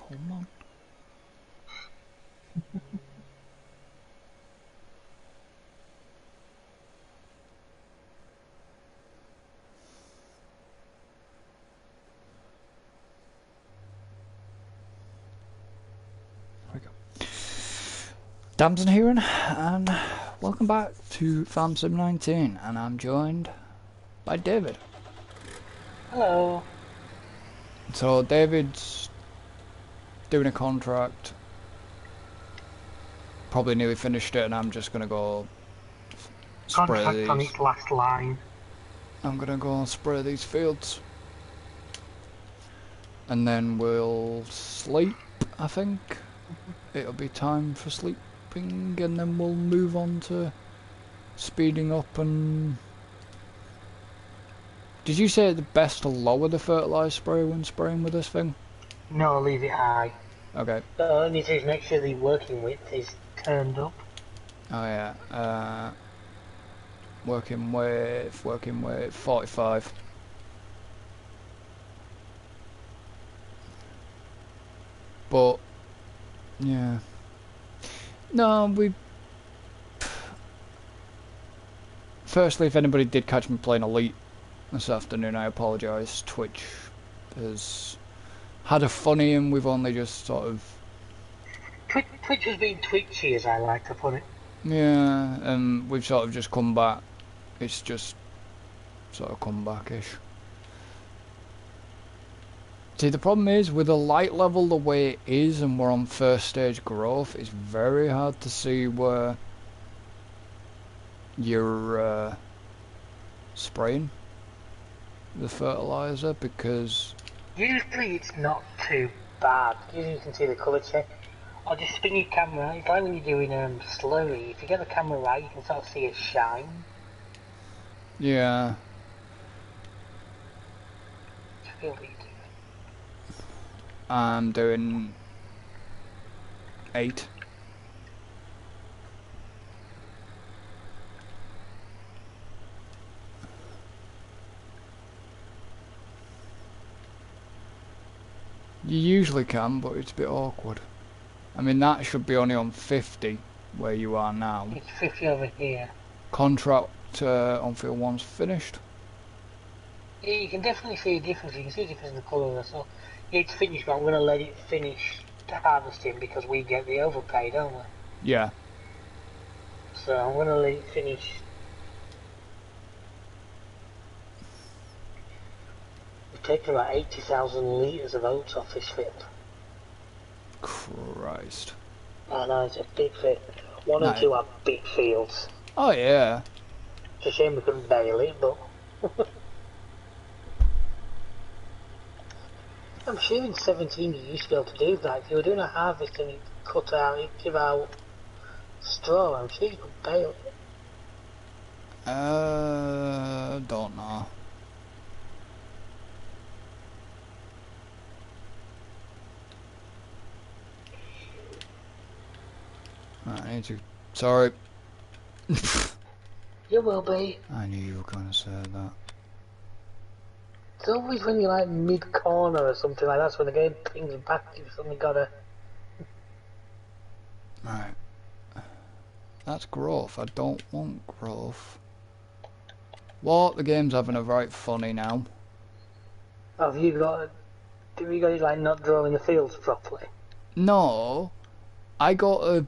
Come on. There we go. Damson Heren, and welcome back to Farm Sim 19, and I'm joined by David. Hello. So David's doing a contract, probably nearly finished it, and I'm just gonna go spray Contract on these. its last line. I'm gonna go and spray these fields, and then we'll sleep. I think it'll be time for sleeping, and then we'll move on to speeding up. And did you say the best to lower the fertilizer spray when spraying with this thing? No, leave it high. Okay. The only thing is make sure the working width is turned up. Oh yeah. Working with 45. But yeah. No, firstly, if anybody did catch me playing Elite this afternoon, I apologise. Twitch has had a funny, and we've only just sort of... Twitch has been twitchy, as I like to put it. Yeah, and we've sort of just come back. It's just sort of come back-ish. See, the problem is, with a light level the way it is, and we're on first stage growth, it's very hard to see where you're spraying the fertilizer, because... Usually it's not too bad. Usually you can see the colour check. Or just spin your camera. It's like when you're doing slurry. If you get the camera right, you can sort of see it shine. Yeah. I feel like I'm doing 8. You usually can, but it's a bit awkward. I mean, that should be only on 50 where you are now. it's 50 over here. Contract on field 1's finished. Yeah, you can definitely see a difference. You can see a difference in the colour. So it's finished, but I'm going to let it finish the harvesting because we get the overpay, don't we? Yeah. So I'm going to let it finish. We've taken about 80,000 litres of oats off this field. Christ. I know, it's a big field. 1 and 2 are big fields. Oh yeah. It's a shame we couldn't bale it, but... I'm sure in 17 you used to be able to do that. If you were doing a harvest and you cut out, you give out straw, I'm sure you could bale it. Don't know. I need to... Sorry. You will be. I knew you were going to say that. It's always when you're like mid-corner or something like that, that's when the game pings back, you've suddenly got a... Right. That's growth. I don't want growth. What? The game's having a right funny now. Have you got it like not drawing the fields properly? No. I got a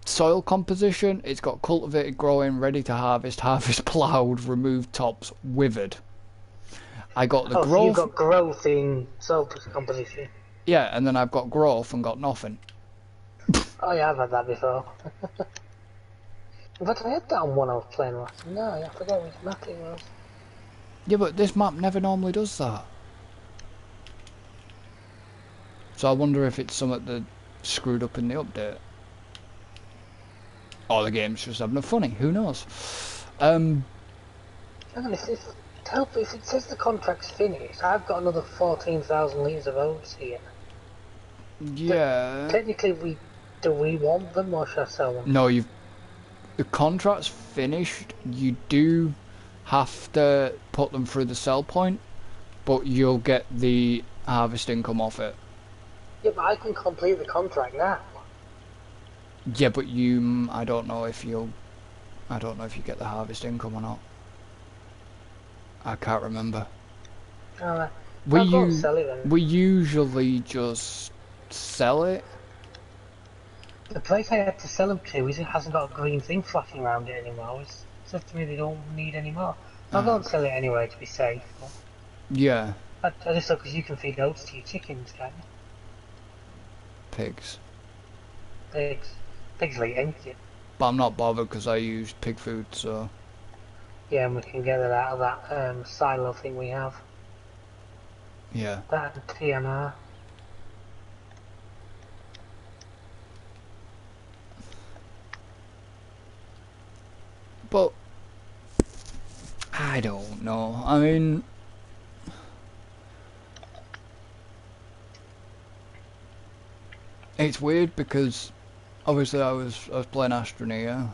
soil composition. It's got cultivated, growing, ready to harvest, harvest ploughed, remove tops, withered. I got the growth. So you've got growth in soil composition. Yeah, and then I've got growth and got nothing. Oh yeah, I've had that before. In fact, I had that on one I was playing last. No, I forgot which map it was. Yeah, but this map never normally does that. So I wonder if it's something that screwed up in the update. Or the game's just having a funny, who knows? Hang on, if it says the contract's finished, I've got another 14,000 litres of oats here. Yeah. Technically, do we want them or should I sell them? No, the contract's finished. You do have to put them through the sell point, but you'll get the harvest income off it. Yeah, but I can complete the contract now. Yeah, but I don't know if you get the harvest income or not. I can't remember. Alright. We I'll go and you sell it then. we usually just sell it. The place I had to sell them to it hasn't got a green thing flashing around it anymore. It's said to me they don't need any more. I'll go and sell it anyway to be safe. But Yeah, I just thought because you can feed oats to your chickens, can't you? pigs. Pigs. Pigs like empty. But I'm not bothered because I use pig food, so Yeah, and we can get it out of that silo thing we have. yeah. That and TNR. But I don't know. I mean, it's weird because obviously I was playing Astroneer.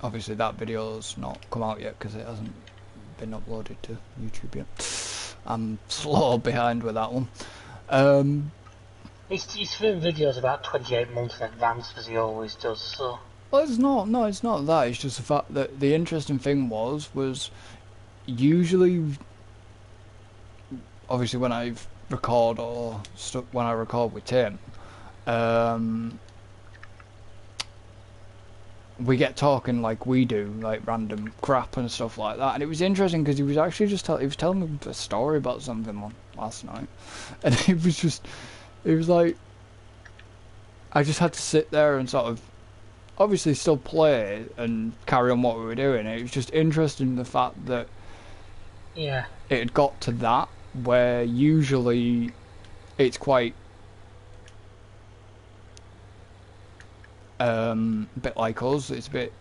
Obviously that video's not come out yet because it hasn't been uploaded to YouTube yet. I'm slow behind with that one. He's filming videos about 28 months in advance as he always does, so... Well, it's not. No, it's not that. It's just the fact that the interesting thing was usually, obviously when I record or when I record with Tim, we get talking like we do, like random crap and stuff like that. And it was interesting because he was actually he was telling me a story about something last night, and it was like I just had to sit there and sort of obviously still play and carry on what we were doing. It was just interesting the fact that Yeah. it had got to that where usually it's quite a bit like us, it's a bit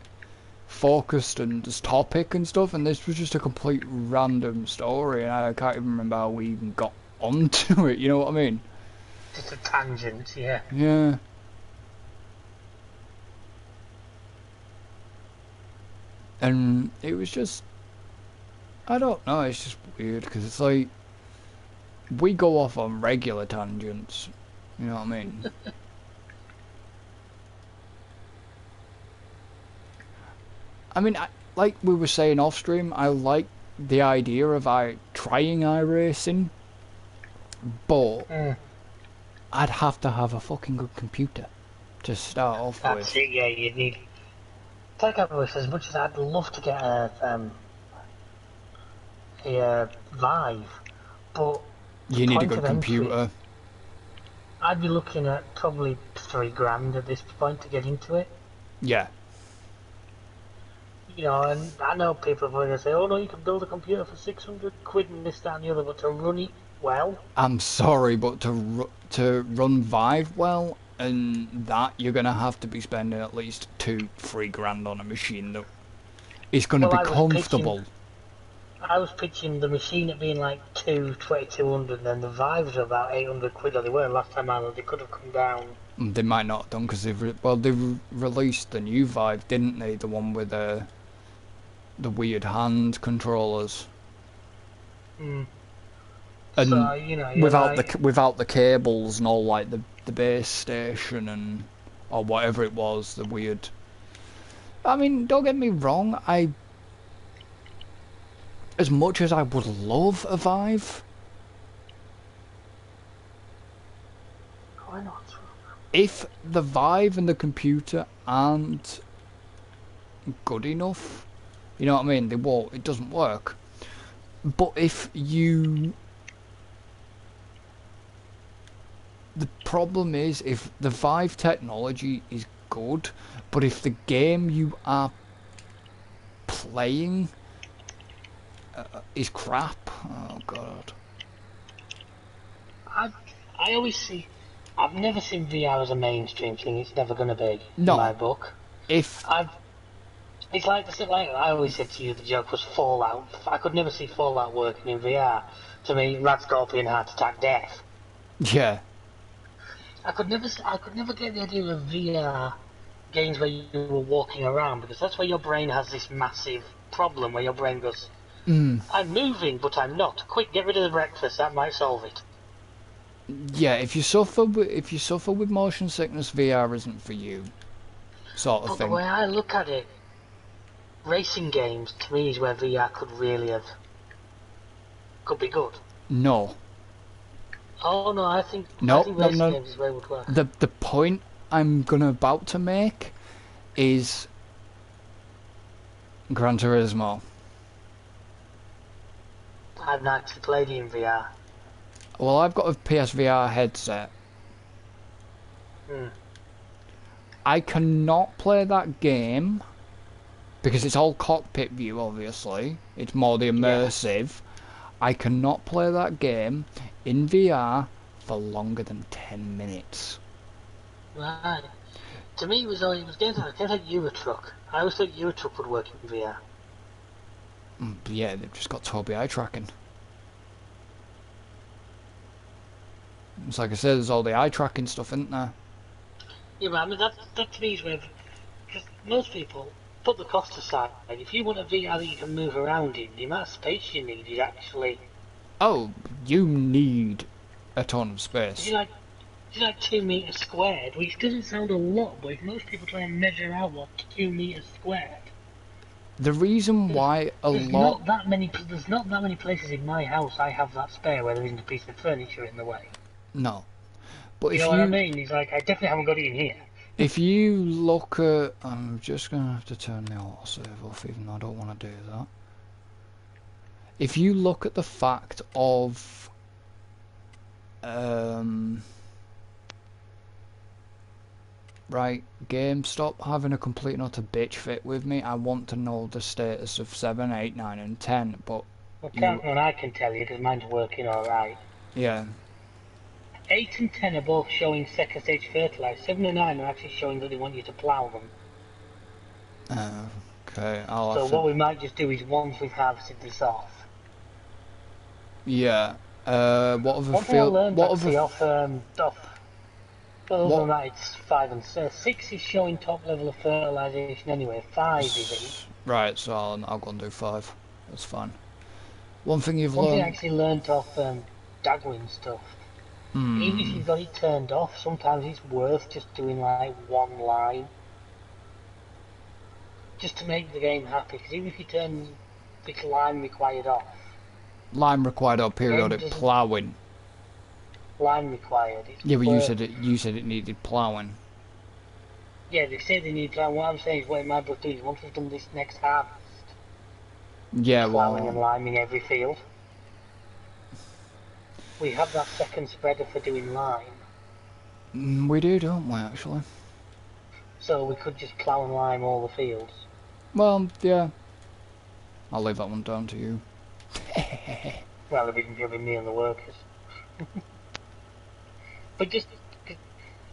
focused and just topic and stuff, and this was just a complete random story and I can't even remember how we even got onto it, you know what I mean? Just a tangent, yeah. Yeah. And it was just, I don't know, it's just weird because it's like we go off on regular tangents, you know what I mean? I mean, like we were saying off stream, I like the idea of trying iRacing, but I'd have to have a fucking good computer to start off with. That's it, yeah, you need... Take up with as much as I'd love to get a Vive, but You need a point good of entry, computer. I'd be looking at probably £3,000 at this point to get into it. Yeah. You know, and I know people are going to say, oh no, you can build a computer for 600 quid and this, that and the other, but to run it well... I'm sorry, but to run Vive well, and that, you're going to have to be spending at least $2-3 on a machine that is going to be comfortable. I was pitching the machine at being like 2200, and then the Vives are about 800 quid, or they were last time I looked. They could have come down. They might not have done because they've released the new Vive, didn't they? The one with the weird hand controllers. Mm. And so, you know, without the cables and all, like the base station and or whatever it was, the weird. I mean, don't get me wrong. As much as I would love a Vive, why not? if the Vive and the computer aren't good enough, you know what I mean? It doesn't work. But the problem is if the Vive technology is good, but if the game you are playing is crap, oh god. I always see. I've never seen VR as a mainstream thing. It's never going to be in my book. It's like I always said to you, the joke was Fallout. I could never see Fallout working in VR. To me, Rad Scorpion, Heart Attack, Death. Yeah. I could never get the idea of VR games where you were walking around, because that's where your brain has this massive problem where your brain goes, I'm moving, but I'm not. Quick, get rid of the breakfast. That might solve it. yeah, if you suffer with motion sickness, VR isn't for you, sort of But the thing. way I look at it, racing games to me is where VR could be good. No, Oh no, I no, think no, racing no. games is where it would work. The point I'm gonna about to make is Gran Turismo. I've not actually played it in VR. Well, I've got a PSVR headset. Hmm. I cannot play that game because it's all cockpit view, obviously. It's more the Yeah. immersive. I cannot play that game in VR for longer than 10 minutes. Right. To me, it was games like Euro Truck. I always thought Euro Truck would work in VR. But yeah, they've just got Tobii eye tracking. It's like I said, there's all the eye tracking stuff, isn't there? Yeah, but I mean that to me is where, because most people put the cost aside. If you want a VR that you can move around in, the amount of space you need is actually. Oh, you need a ton of Is space. it like 2 meters squared, which doesn't sound a lot, but if most people try and measure out what 2 meters squared, The reason there's why a lot... there's not that many places in my house I have that spare where there isn't a piece of furniture in the way. No. But You know what I mean? It's like I definitely haven't got it in here. if you look at... I'm just going to have to turn the autosave off, even though I don't want to do that. If you look at the fact of... Right, game, stop having a complete and utter bitch fit with me. I want to know the status of 7, 8, 9 and 10, but you... And I can tell you because mine's working alright. Yeah. 8 and 10 are both showing second stage fertilizer. 7 and 9 are actually showing that they want you to plough them. Okay, I'll So have to... what we might just do is once we've harvested this off. Yeah. What other One thing I field... learned What actually other... off other What... than that, it's 5 and 6 is showing top level of fertilisation anyway. 5 is 8. Right, so I'll go and do 5. That's fine. One thing you've One thing I learned... actually learned off Dagwin stuff. Even if you've got it turned off, sometimes it's worth just doing like one line. Just to make the game happy, because even if you turn this line required off, Line required or periodic ploughing. Line required. Yeah, but you said it needed ploughing. Yeah, they say they need ploughing. What I'm saying is what it might be doing once we've done this next harvest. Yeah, Ploughing and liming every field. We have that second spreader for doing lime. We do, don't we, actually? So we could just plough and lime all the fields. Well, yeah. I'll leave that one down to you. Well, it'll be me and the workers. But just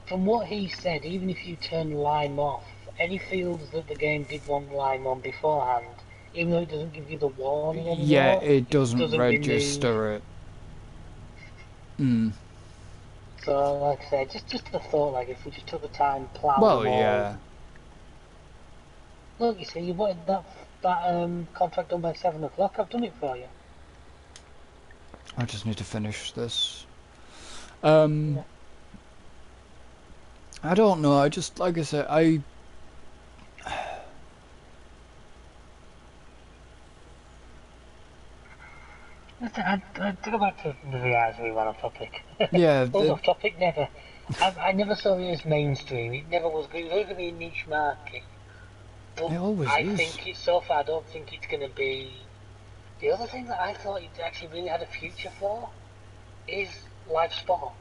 from what he said, even if you turn lime off, any fields that the game did want lime on beforehand, even though it doesn't give you the warning anymore, Yeah, it doesn't remove. register it. So, like I said, just the thought, like if we just took the time, plough Well, them all. yeah. Look, you see, you wanted that contract done by 7 o'clock. I've done it for you. I just need to finish this. Yeah. I don't know, I just, like I said, To go back to the VRs we went off topic. Yeah, Off topic, never. I never saw it as mainstream. It never was. It was always going to be a niche market. But it always I is. think it's so far. I don't think it's going to be. The other thing that I thought it actually really had a future for is live sport.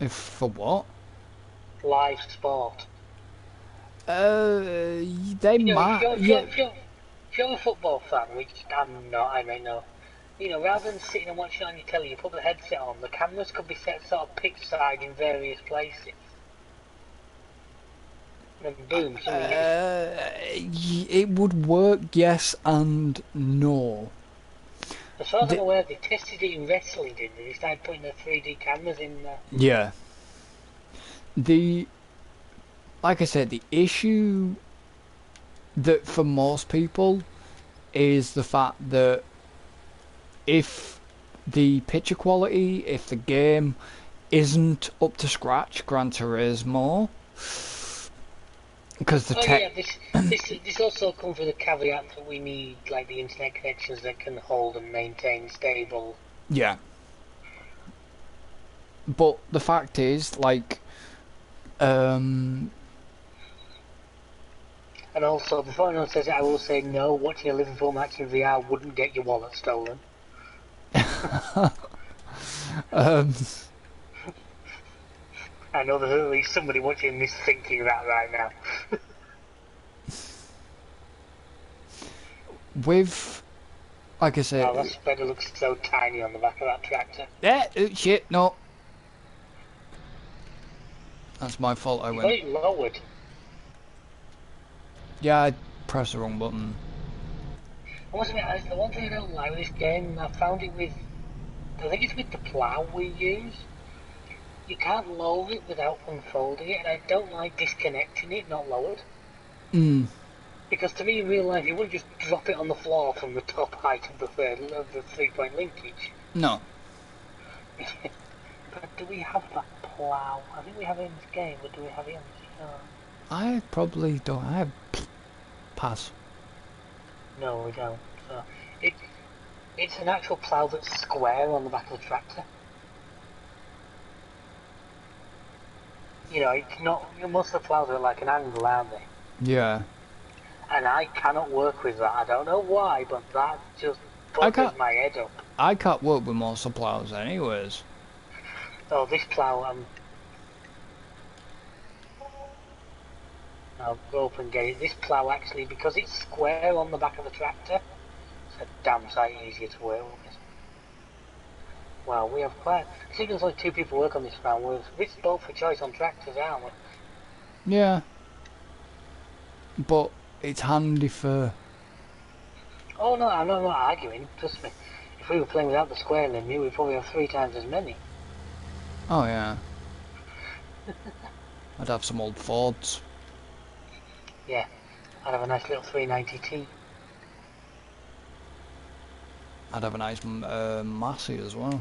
For what? Live sport. They might. If you're a football fan, which I'm not, I may know. Rather than sitting and watching on your telly, you put the headset on. The cameras could be set sort of pitch side in various places. And then boom, it would work, yes and no. As far as I'm aware, they tested it in wrestling, didn't they? They started putting the 3D cameras in there. Yeah. Like I said, the issue that for most people is the fact that if the picture quality, if the game isn't up to scratch, Gran Turismo, because the Oh yeah, tech. this also comes with a caveat that we need like the internet connections that can hold and maintain stable. Yeah. But the fact is, like, um, And also, before anyone says it, I will say no. Watching a Liverpool match in VR wouldn't get your wallet stolen. um, I know there's at least somebody watching this thinking that right now. with, like I Oh, said, that spreader looks so tiny on the back of that tractor. shit, no, that's my fault. I You got went. it lowered. Yeah, I pressed the wrong button. I must admit, the one thing I don't like with this game, I found it with, I think it's with the plough we use. You can't lower it without unfolding it, and I don't like disconnecting it, not lowered. Mm, Because to me, in real life, you wouldn't just drop it on the floor from the top height of the 3-point linkage. no, But do we have that plough? I think we have it in this game, but do we have it on the VR? I probably don't. I have pass. No, we don't. So it it's an actual plough that's square on the back of the tractor. You know, it's not. Most of the ploughs are like an angle, aren't they? Yeah, And I cannot work with that. I don't know why, but that just I buggers can't. my head up. I can't work with most suppliers, anyways. Oh, this plough, I'll go up and get it. This plough actually, because it's square on the back of the tractor, it's a damn sight easier to work with. Well, we have quite. I think there's only 2 people work on this plough. We're a bit spoilt for choice on tractors, aren't we? Yeah, but it's handy for. Oh no, I'm not arguing. Trust me. If we were playing without the square limit, we'd probably have 3 times as many. Oh yeah, I'd have some old Fords. Yeah, I'd have a nice little 390T. I'd have a nice Massey as well.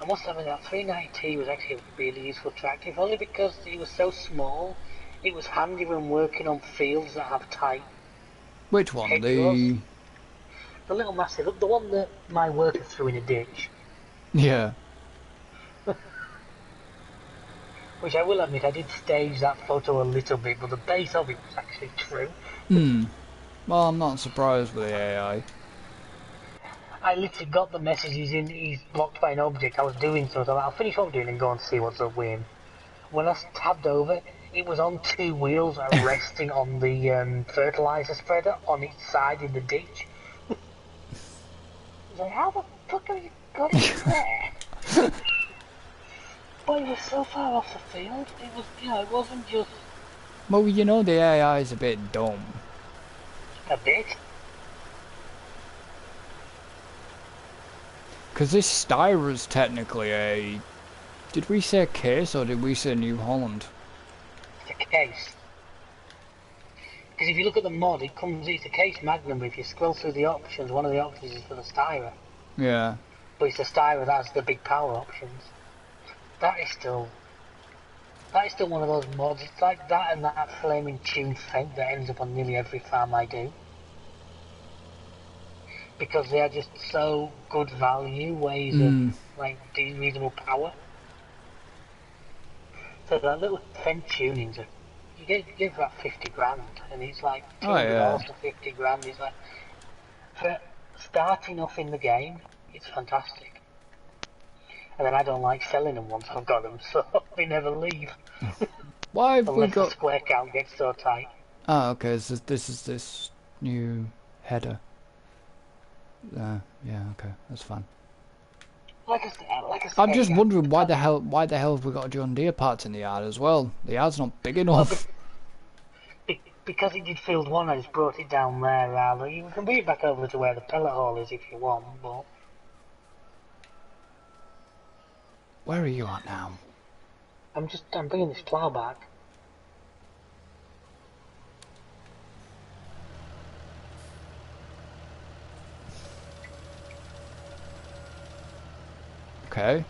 I must admit that 390T was actually a really useful tractor, if only because it was so small. It was handy when working on fields that have tight Which one? hedgerows. The The little massive, the one that my worker threw in a ditch. yeah. Which I will admit, I did stage that photo a little bit, but the base of it was actually true. Hmm. Well, I'm not surprised with the AI. I literally got the messages in, he's blocked by an object. I was doing something, I'll finish what I'm doing and go and see what's up with him. When I tabbed over, it was on 2 wheels resting on the fertilizer spreader on its side in the ditch. I was like, how the fuck have you got it there? But it was so far off the field. It was, it wasn't just Well, you know the AI is a bit dumb. a bit. Because this Styra's technically a... Did we say case or did we say New Holland? It's a case. Because if you look at the mod, it's a case Magnum. If you scroll through the options, one of the options is for the Styra. Yeah. But it's the Styra that's the big power options. That is still one of those mods. It's like that and that flaming tune fent that ends up on nearly every farm I do. Because they are just so good value ways of like doing reasonable power. So that little fent tunings, you get about 50 grand, and it's like Oh 200 yeah. dollars to 50 grand. It's like for starting off in the game, it's fantastic. And then I don't like selling them once I've got them, so they never leave. Why have we Unless the got... square count gets so tight. Ah, okay, this is this new header. Yeah, okay, that's fine. Like I I'm say, just wondering why the hell have we got John Deere parts in the yard as well? The yard's not big well, enough. because it did field 1, I just brought it down there. Rather, you can bring it back over to where the pellet hall is if you want, but Where are you at now? I'm bringing this plough back. Okay.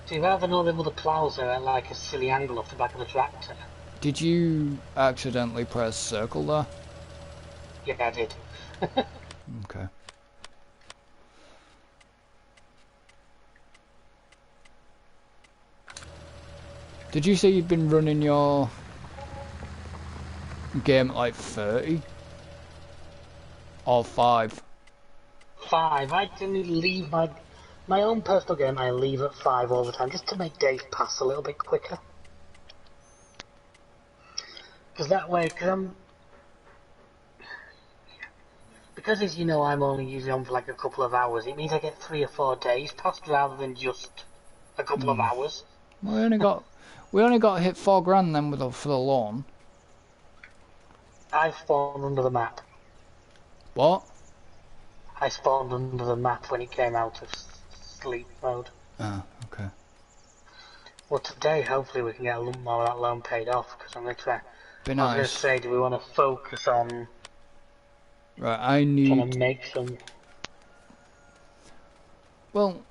See, rather than all them other ploughs are at like a silly angle off the back of the tractor. Did you accidentally press circle there? Yeah, I did. Okay. Did you say you'd been running your game at like 30? Or 5? 5. I generally leave my own personal game. I leave at 5 all the time, just to make days pass a little bit quicker. Because that way, because as you know, I'm only usually on for like a couple of hours. It means I get 3 or 4 days passed rather than just a couple of hours. We only got hit 4 grand then with for the lawn. I spawned under the map. What? I spawned under the map when it came out of sleep mode. Ah, okay. Well, today hopefully we can get a lot more of that loan paid off, because I'm going to try. Be I was going to nice. say, do we want to focus on Right, I trying need... to make some... Well...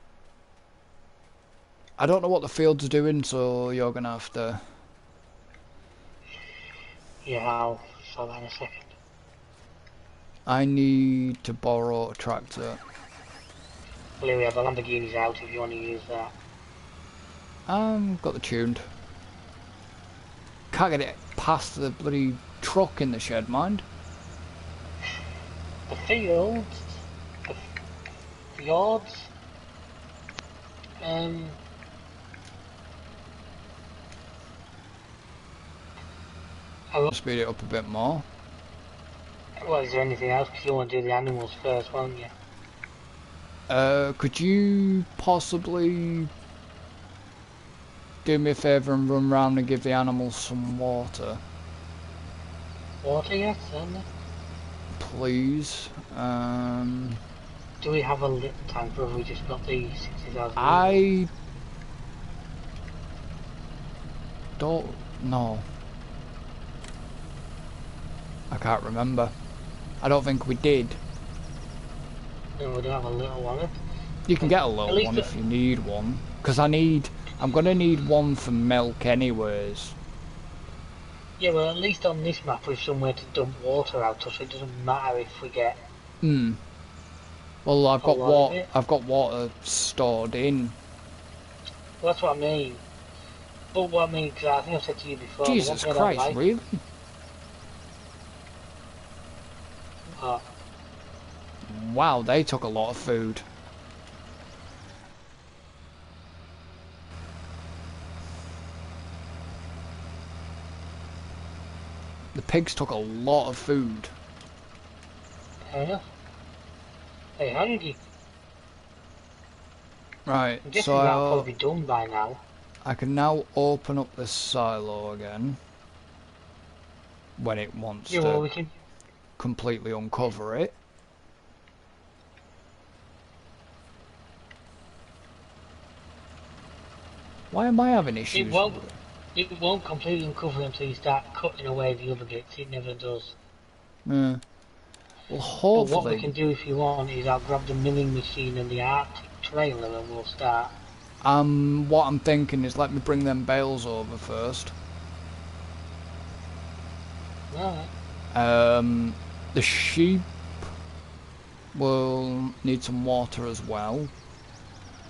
I don't know what the field's doing, so you're going to have to... Yeah, I'll show that in a second. I need to borrow a tractor. Well, here we have the Lamborghini's out if you want to use that. Got the tuned. Can't get it past the bloody truck in the shed, mind. The fields, the fjords, Speed it up a bit more. well, is there anything else? Because you want to do the animals first, won't you? Could you possibly do me a favour and run round and give the animals some water? Water, yes, certainly. Please. Do we have a lit tank, or have we just got the 60,000? I don't know. I can't remember. I don't think we did. No, we don't have a little one. You can get a little one if you need one. Because I'm gonna need one for milk anyways. Yeah, well, at least on this map we've somewhere to dump water out of, so it doesn't matter if we get... Well, I've got water stored in. Well, that's what I mean. But what I mean, because I think I've said to you before... Jesus Christ, really? What? Wow, they took a lot of food. The pigs took a lot of food. Fair enough. Hey, hungry. Right, I'm guessing so that'll probably be done by now. I can now open up this silo again. When it wants Yeah, well, to we can... completely uncover it. Why am I having issues? It won't completely uncover until you start cutting away the other bits. It never does. Well, But hopefully... what we can do if you want is I'll grab the milling machine and the Arctic trailer and we'll start. What I'm thinking is let me bring them bales over first. Alright. The sheep will need some water as well.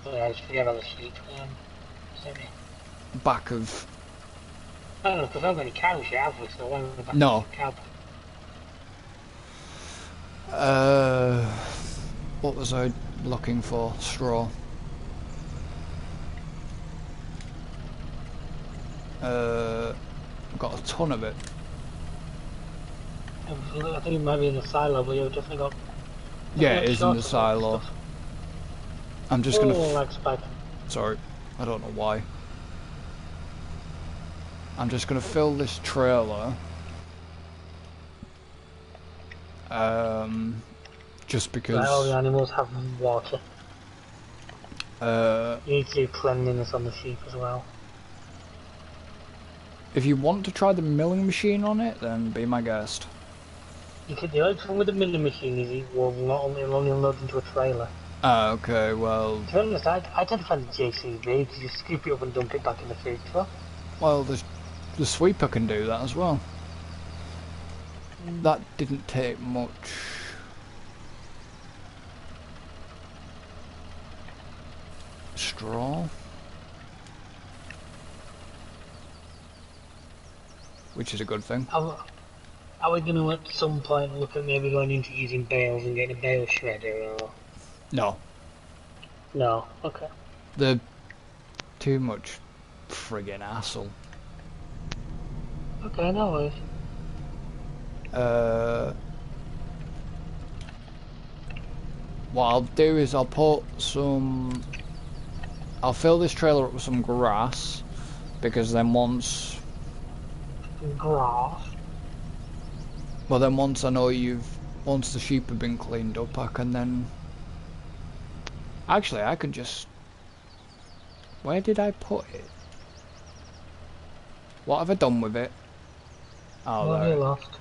Oh, yeah, I just forget about the sheep. Back of... I don't know, because I haven't got any cows yet, have we? So why would the back No. of the cow? What was I looking for? Straw. Got a ton of it. I think it might be in the silo, but you've definitely got... Yeah, it is in the silo. I'm just gonna... like spike. Sorry, I don't know why. I'm just gonna fill this trailer. Just because... Right, all the animals have water. You need to do cleanliness on the sheep as well. If you want to try the milling machine on it, then be my guest. You could, the only problem with the milling machine is it will not only unload into a trailer. Okay, well, To be honest, I tend to find the JCB to just scoop it up and dump it back in the food truck. well, the sweeper can do that as well. Mm. That didn't take much straw, which is a good thing. Are we going to at some point look at maybe going into using bales and getting a bale shredder or? No, No. Okay. they're too much friggin' hassle. Okay, no worries. Uh, what I'll do is I'll fill this trailer up with some grass, because then Grass. once I know once the sheep have been cleaned up, I can then, actually I can just, where did I put it? What have I done with it? Oh, What have you there. lost?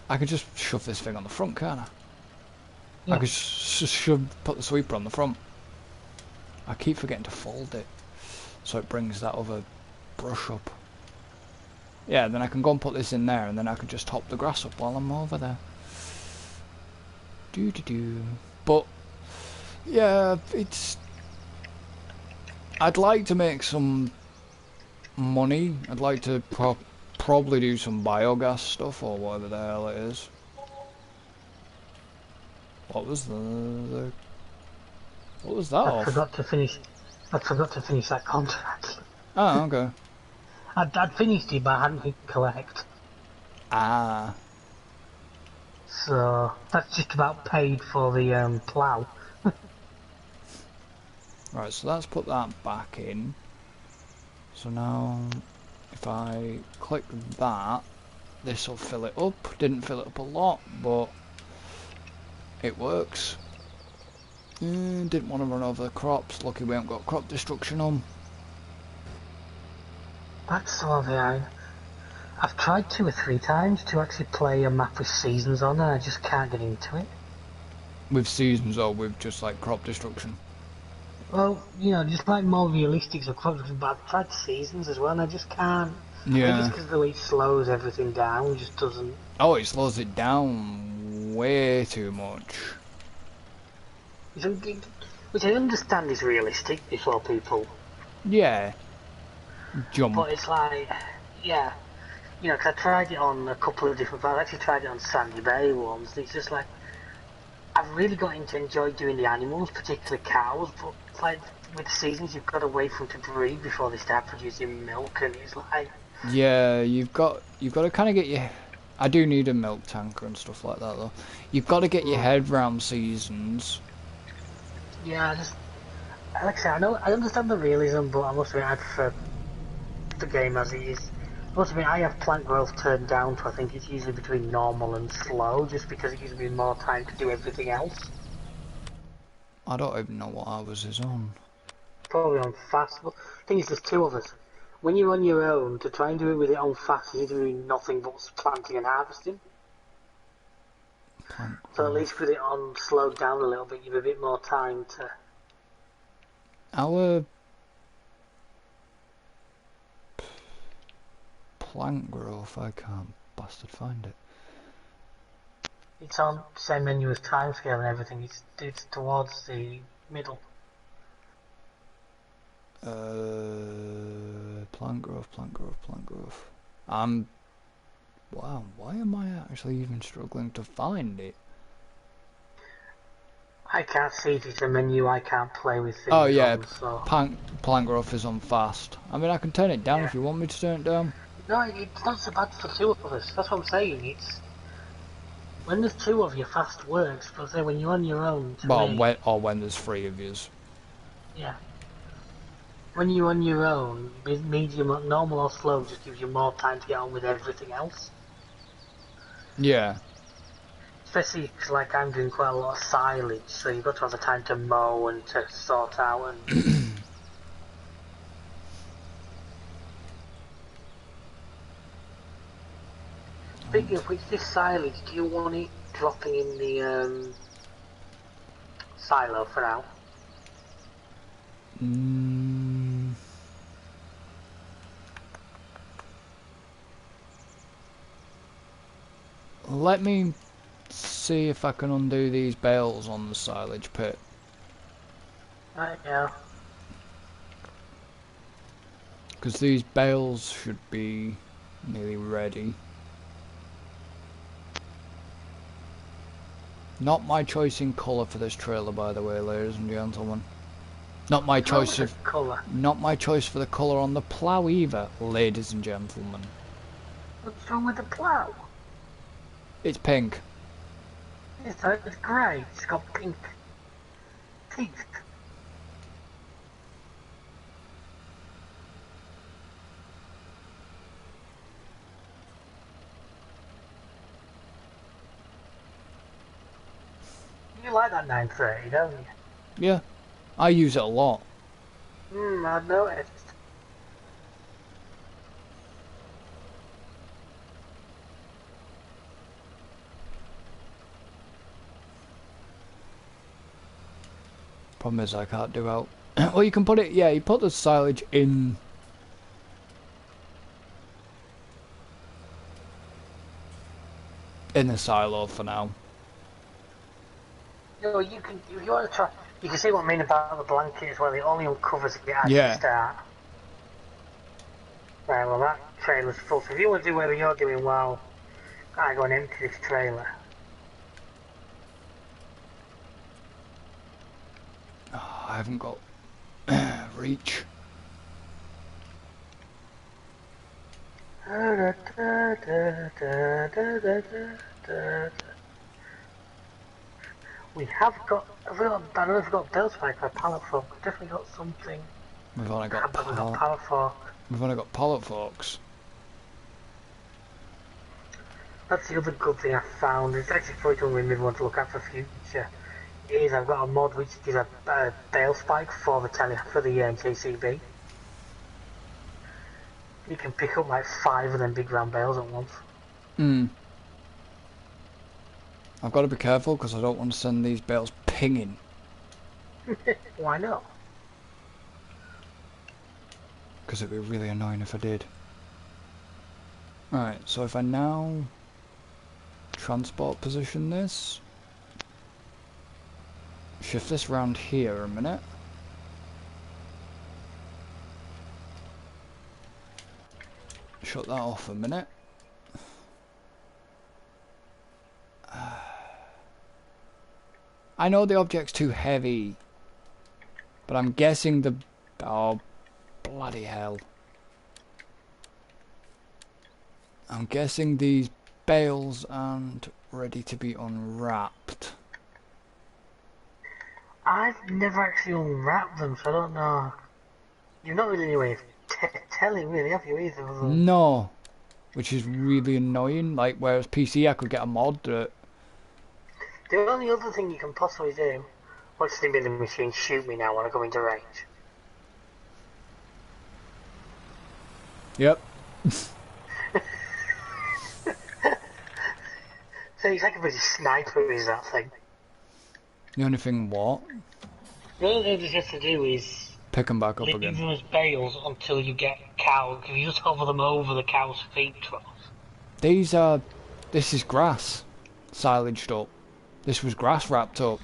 I can just shove this thing on the front, can't I? I Yeah. could just put the sweeper on the front. I keep forgetting to fold it, so it brings that other brush up. Yeah, then I can go and put this in there, and then I can just top the grass up while I'm over there. Do. But yeah, I'd like to make some money. I'd like to probably do some biogas stuff or whatever the hell it is. What was what was that I off? forgot to finish. I forgot to finish that contract. Oh, okay. I'd finished it, but I hadn't hit collect. Ah, So that's just about paid for the plough. right. So let's put that back in. So now, if I click that, this will fill it up. Didn't fill it up a lot, but it works. Didn't want to run over the crops. Lucky we haven't got crop destruction on. That's all the I've tried 2 or 3 times to actually play a map with seasons on, and I just can't get into it. With seasons or with just like crop destruction. Well, just like more realistic, so but I've tried seasons as well, and I just can't. I think it's Yeah. because the way it slows everything down, it just doesn't. Oh, it slows it down way too much. Which I understand is realistic before people, Yeah. but Jump. it's like, yeah, 'cause I tried it on a couple of different. I've actually tried it on Sandy Bay once, and it's just like I've really gotten to enjoy doing the animals, particularly cows, but like with seasons, you've got to wait for them to breed before they start producing milk, and it's like, Yeah, you've got to kind of get your. I do need a milk tanker and stuff like that though. You've got to get your mm, head round seasons. yeah, like I say, I understand the realism, but I must admit, I prefer the game as it is. I must admit, I have plant growth turned down to I think it's usually between normal and slow, just because it gives me more time to do everything else. I don't even know what ours is on. Probably on fast. But the thing is, there's two of us. When you're on your own, to try and do it with it on fast, you're doing nothing but planting and harvesting. Plant So at growth. least with it on slowed down a little bit, you have a bit more time to. Our plant growth, I can't bastard find it. It's on the same menu as timescale and everything. It's towards the middle. Plant growth, plant growth, plant growth. Wow, why am I actually even struggling to find it? I can't see it. It's a menu. I can't play with Oh things yeah, on. So plant growth is on fast. I mean, I can turn it down yeah. if you want me to turn it down. No, it's not so bad for two of us. That's what I'm saying. It's when there's two of you, fast works. But say when you're on your own, to Well, me, when there's three of yous. yeah. When you're on your own, medium, normal or slow just gives you more time to get on with everything else. Yeah. Especially 'cause like I'm doing quite a lot of silage, so you've got to have the time to mow and to sort out. And speaking of which, this silage, do you want it dropping in the silo for now. Let me see if I can undo these bales on the silage pit. Right now. Because these bales should be nearly ready. Not my choice in colour for this trailer, by the way, ladies and gentlemen. Not my choice of colour. Not my choice for the colour on the plough either, ladies and gentlemen. What's wrong with the plough? It's pink. It's grey. It's got pink teeth. You like that 930, don't you? Yeah, I use it a lot. I've noticed. Problem is I can't do out. Well, you can put it, yeah, you put the silage in the silo for now. You know, you can, if you want to try, you can see what I mean about the blanket as well. It only uncovers at the Yeah. start. Right, well that trailer's full. So if you want to do whatever you're doing while I go and empty this trailer. Oh, I haven't got reach. We have got, I don't know if we've got belt spike or pallet fork. We've definitely got something. We've only got pallet fork. We've only got pallet forks. That's the other good thing I found. It's actually probably something we maybe want to look at for future. Is I've got a mod which is a bale spike for the JCB. You can pick up like 5 of them big round bales at once. I've got to be careful because I don't want to send these bales pinging. Why not? Because it'd be really annoying if I did. Alright, so if I now transport position this, shift this round here a minute. Shut that off a minute. I know the object's too heavy, but I'm guessing the... Oh, bloody hell. I'm guessing these bales aren't ready to be unwrapped. I've never actually unwrapped them, so I don't know. You've not really any way of telling, really, have you, either of them? No, which is really annoying. Like, whereas PC, I could get a mod that... The only other thing you can possibly do... Watch the milling machine shoot me now when I go into range. Yep. So he's like a bloody sniper, is that thing. The only thing what? The only thing he has to do is... Pick them back up leave again. them as bales until you get cows. If you just hover them over the cow's feet troughs. These are... This is grass. Silaged up. This was grass wrapped up.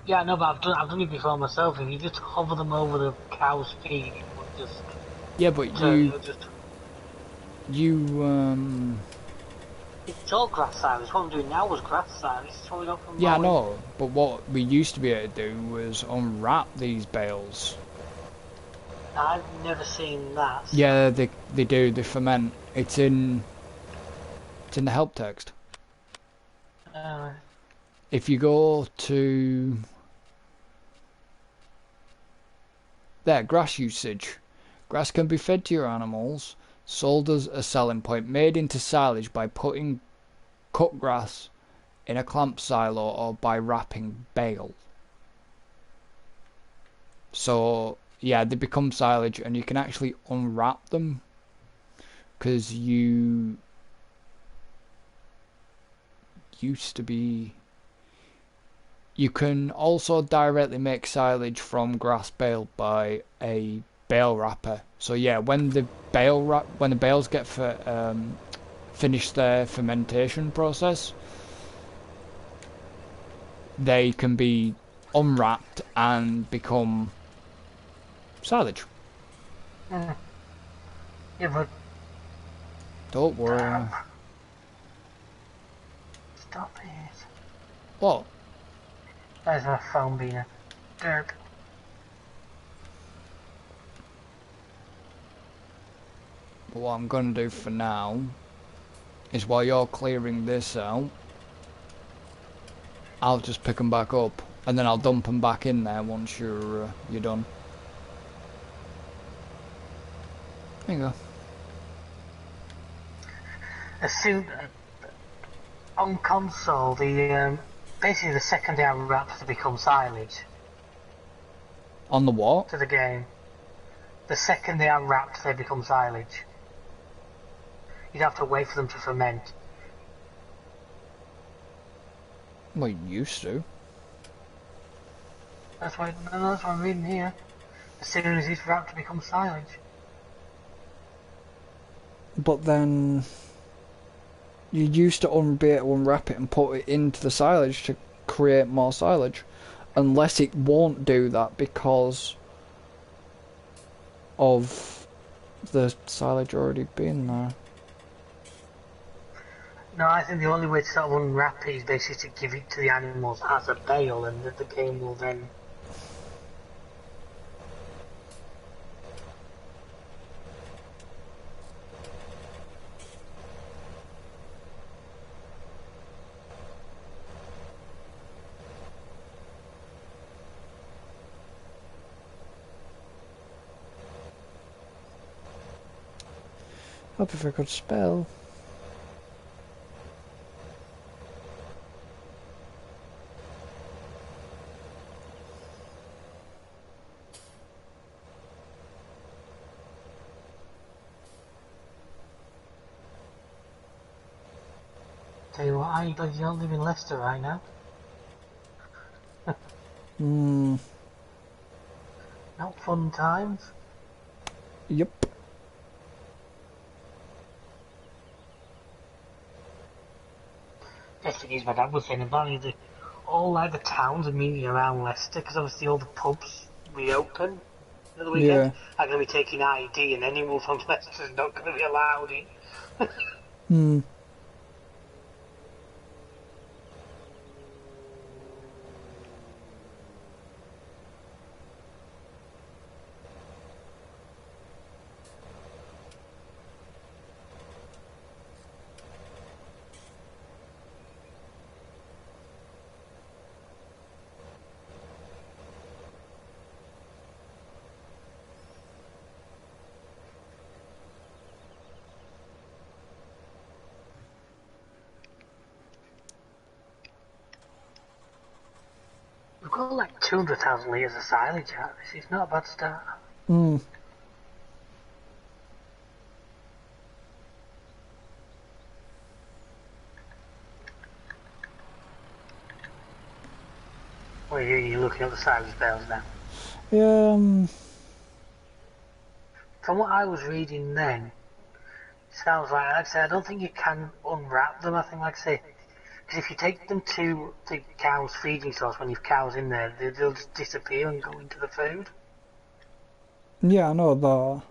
Yeah, no, but I've done it before myself. If you just hover them over the cow's feet, it will just... Yeah, but It's all grass silage. What I'm doing now was grass silage. It's what we got from yeah, I know. But what we used to be able to do was unwrap these bales. I've never seen that. Yeah, they do. They ferment. It's in the help text. If you go to there, grass usage. Grass can be fed to your animals, sold as a selling point, made into silage by putting cut grass in a clamp silo or by wrapping bale. So yeah, they become silage, and you can actually unwrap them because you used to be You can also directly make silage from grass bale by a bale wrapper. So yeah, when the when the bales get finish their fermentation process, they can be unwrapped and become silage. Mm. Yeah, but Don't worry. stop it. What? There's my phone being a derp. But what I'm gonna do for now is while you're clearing this out, I'll just pick them back up, and then I'll dump them back in there once you're done. There you go. As soon on console, the basically the second they unwrap to become silage On the what? to the game. The second they are wrapped, they become silage. You'd have to wait for them to ferment. Well, you used to. That's why I'm reading here. As soon as it's wrapped, it becomes silage. But then you used to be able to unwrap it and put it into the silage to create more silage. Unless it won't do that because of the silage already being there. No, I think the only way to sort of unwrap it is basically to give it to the animals as a bale, and that the game will then. Hope if I could spell. Tell you what, I don't live in Leicester right now. Hmm. Not fun times. Yep. Just to use my dad was saying about all like the towns immediately around Leicester, because obviously all the pubs reopen at the weekend. Yeah. I'm going to be taking ID, and anyone from Leicester is not going to be allowed in. Hmm. We've got like 200,000 litres of silage out. This is not a bad start. Hmm. Well, you're looking at the silage bales now. Yeah. From what I was reading then, it sounds like I say, I don't think you can unwrap them. I think, like I say, because if you take them to the cow's feeding source when you've cows in there, they'll just disappear and go into the food. Yeah, I know that.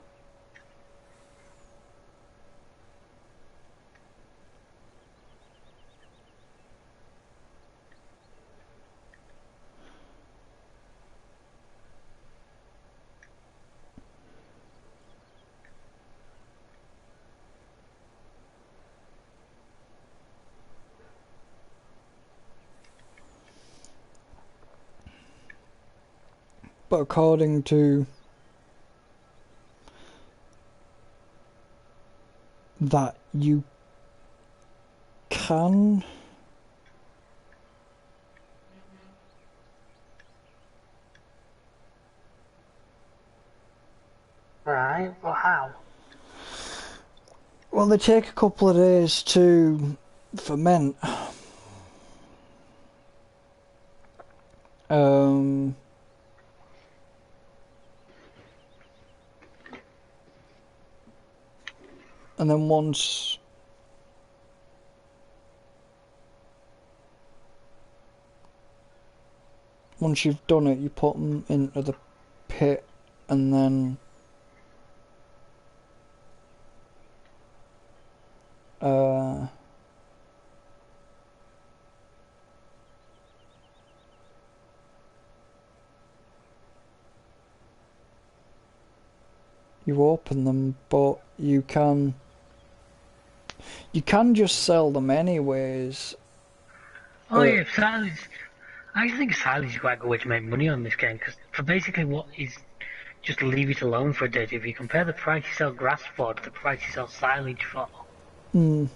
But according to that, you can. Right, but how? Well, they take a couple of days to ferment. And then once you've done it, you put them into the pit, and then you open them, but you can just sell them anyways. Oh yeah, silage. I think silage is quite a good way to make money on this game, because for basically what is just leave it alone for a day. If you compare the price you sell grass for to the price you sell silage for. Hmm.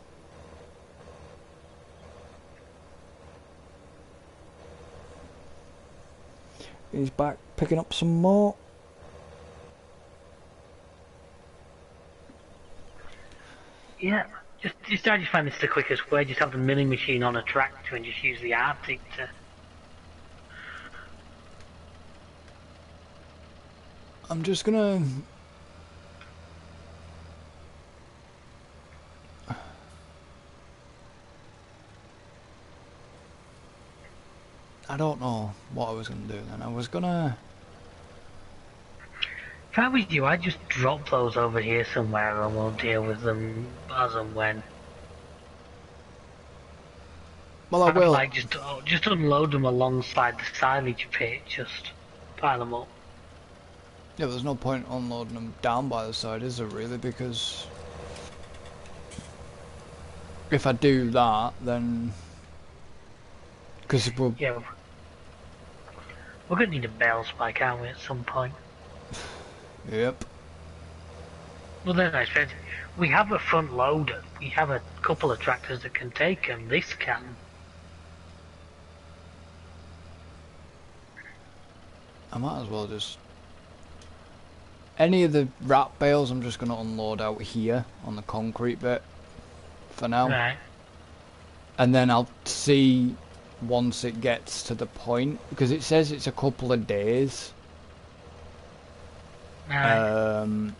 He's back picking up some more. Yeah, I just find this the quickest way. Just have the milling machine on a tractor and just use the Arctic to. I'm just gonna. I don't know what I was gonna do then. I was gonna. If I was you, I'd just drop those over here somewhere and we'll deal with them as and when. Well, I I'd will. like just unload them alongside the silage pit, just pile them up. Yeah, but there's no point unloading them down by the side, is there really? Because if I do that, then because we'll. Yeah, we're gonna need a bale spike, aren't we, at some point? Yep. Well, then I said we have a front loader. We have a couple of tractors that can take them. This can. I might as well just. Any of the wrap bales I'm just going to unload out here on the concrete bit for now. Right. And then I'll see once it gets to the point, because it says it's a couple of days. Right.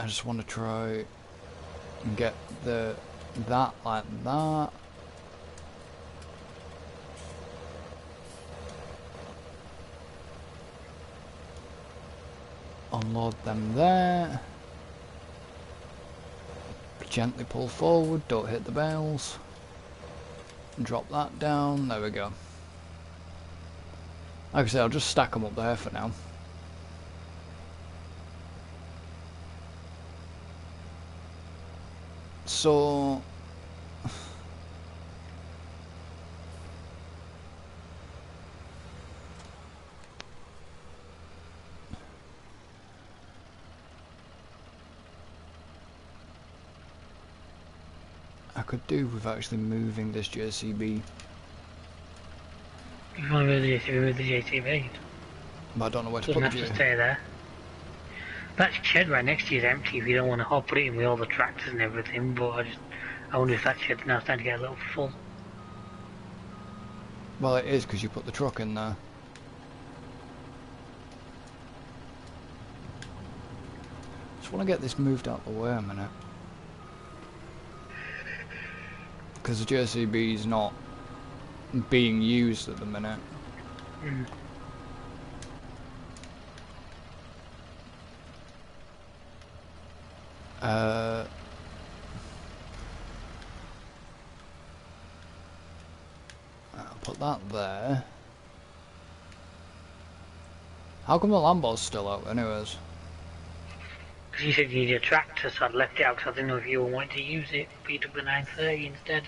I just want to try and get that like that. Unload them there. Gently pull forward, don't hit the bales. Drop that down, there we go. Like I say, I'll just stack them up there for now. So I could do with actually moving this JCB. You want to move the JCB with the JCB? But I don't know where to Doesn't put have the to stay there. That shed right next to you is empty if you don't want to put it in with all the tractors and everything, but I wonder if that shed's now starting to get a little full. Well, it is because you put the truck in there. Just want to get this moved out the way a minute. Because the JCB is not being used at the minute. Mm. I'll put that there. How come the Lambo's still out anyways? Because you said you needed a tractor, so I'd left it out because I didn't know if you were wanting to use it. But you took the 930 instead.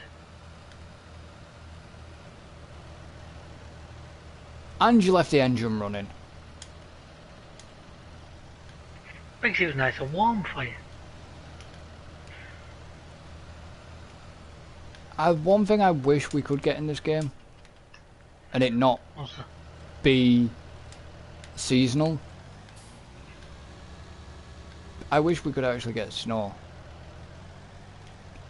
And you left the engine running. Makes it was nice and warm for you. One thing I wish we could get in this game, and it not Also, be seasonal. I wish we could actually get snow.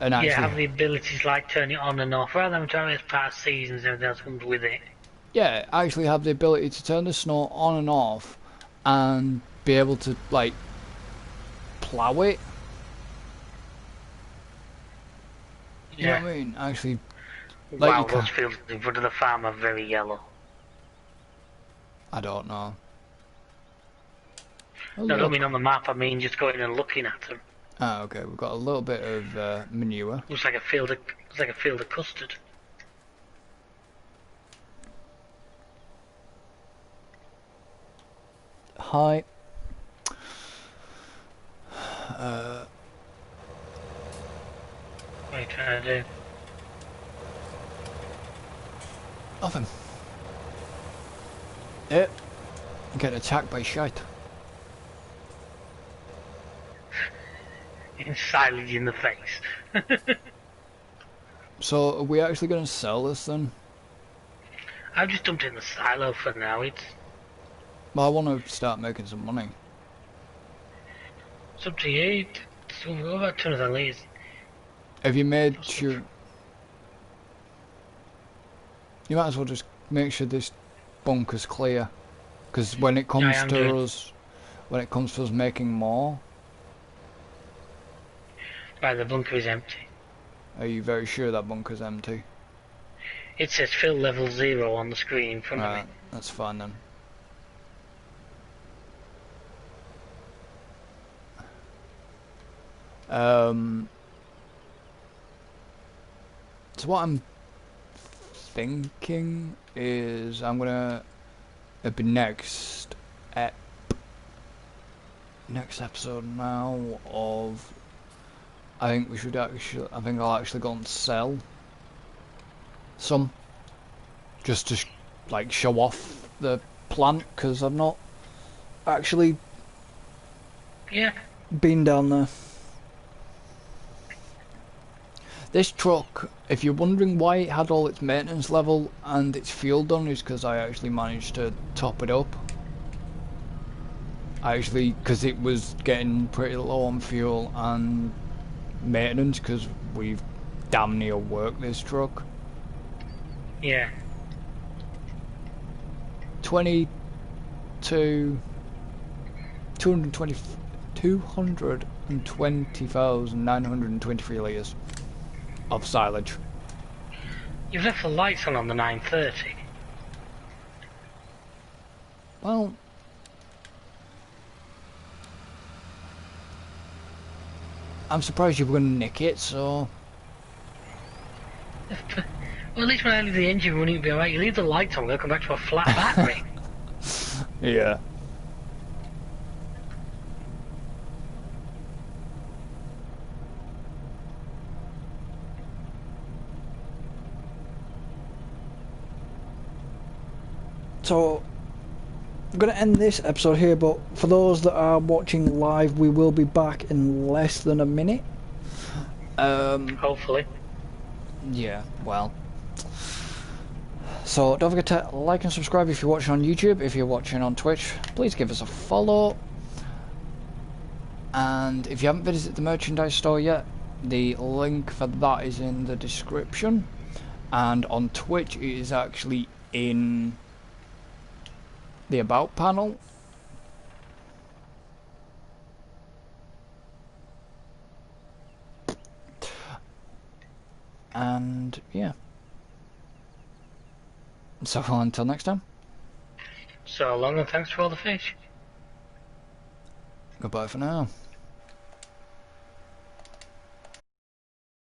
And actually, yeah, have the ability to like turn it on and off rather than trying to pass seasons and everything else comes with it. yeah, actually have the ability to turn the snow on and off, and be able to like plough it. You know Yeah. what I mean? Actually, like you Wow, those can. fields in front of the farm are very yellow. I don't know. Oh No, I don't look. mean on the map, I mean just going and looking at them. Ah, okay. We've got a little bit of manure. Looks like a field of custard. Hi. What are you trying to do? Nothing. Yep. Get attacked by shite. Silence in the face. So, are we actually going to sell this then? I've just dumped in the silo for now. It's Well, I want to start making some money. up to you. It's about 200 litres. Have you made sure... You might as well just make sure this bunker's clear. Because when it Yeah, I comes am to doing. us... When it comes to us making more... Right, the bunker is empty. Are you very sure that bunker's empty? It says fill level 0 on the screen in front of me. Right, that's fine then. So what I'm thinking is I'm gonna... It'll be next episode now of... I think we should actually... I think I'll actually go and sell some. Just to like show off the plant, because I've not actually Yeah. been down there. This truck, if you're wondering why it had all its maintenance level and its fuel done, is because I actually managed to top it up. Because it was getting pretty low on fuel and maintenance, because we've damn near worked this truck. Yeah. 220,923 litres of silage. You've left the lights on the 930. Well, I'm surprised you were going to nick it, so... Well, at least when I leave the engine running, it'll be alright. You leave the lights on, they'll come back to a flat battery. Yeah. So, I'm going to end this episode here, but for those that are watching live, we will be back in less than a minute. Hopefully. Yeah, well. So, don't forget to like and subscribe if you're watching on YouTube. If you're watching on Twitch, please give us a follow. And if you haven't visited the merchandise store yet, the link for that is in the description. And on Twitch, it is actually in the About panel. And yeah. So until next time. So long and thanks for all the fish. Goodbye for now.